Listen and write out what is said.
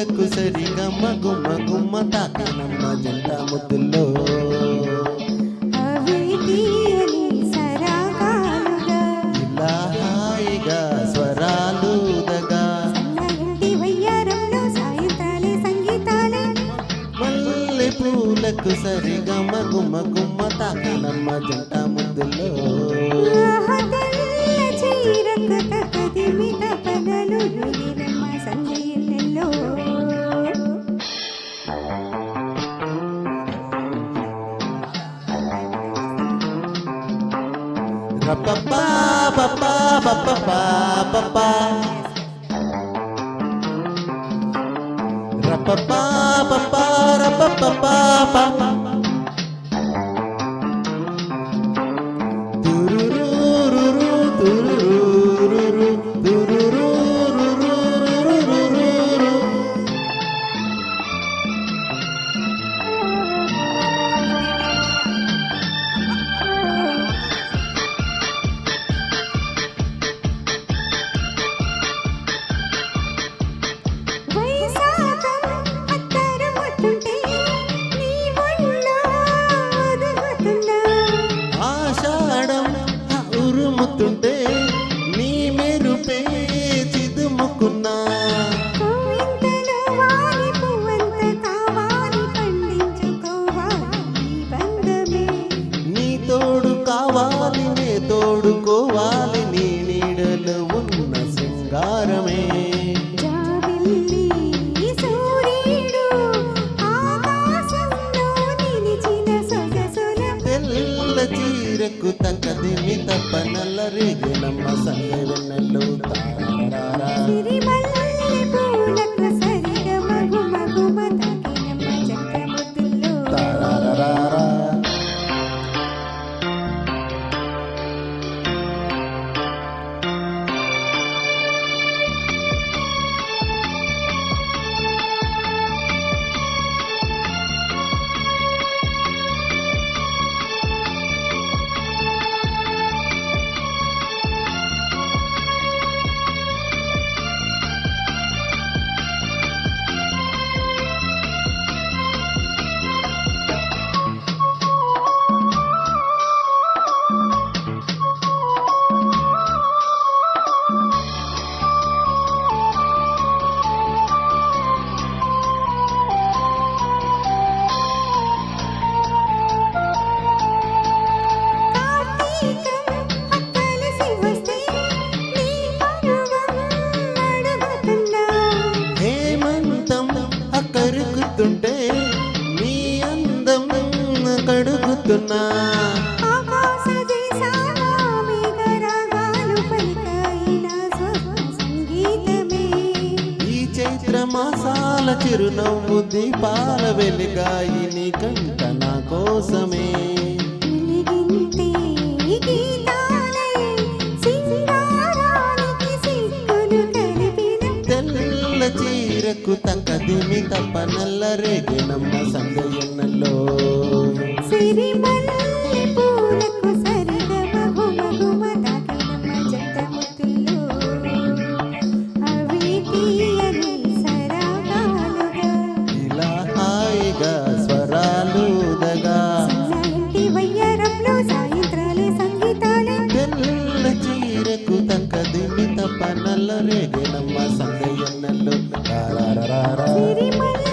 పూలకు సరిగమ్మ గుమ్మ గుమ్మ తాకినమ్మ జంట ముద్దుల్లో ఇలా హాయిగా స్వరాలుదగా మల్లె పూలకు సరిగమ్మ గుమ్మ గుమ్మ తాకినమ్మ జంట ముద్దుల్లో Ba ba ba ba ba ba ba ba ra ba ba ba ba ra ba ba ba ba turururu turururu turururu ఉరుముతుంటే నీ మెరుపే చిదుముకున్నా నీ తోడు కావాలి నే తోడుకోవాలి నీ నీడలో ఉన్న శృంగారమే చీరకు తక్కదిమి తప్ప నల్ల రేగినమ్మ సంగె వెన్నెల్లో తారారా తారారా కరుగుతుంటే నీ అందం కడుగుతున్నా ఈ చైత్ర మాసాల చిరునవ్వు దీపాల వెలుగాయి నీ కంట నా కోసమే చీరకు తక్కదిమి తప్ప నల్ల రేగినమ్మ సంగె ఎన్నెల్లో ఇలా హాయిగా స్వరాలుదగా తెల్ల చీరకు తక్కదిమి తప్ప నల్ల రేగినమ్మ సంగె ఎన్నెల్లో రా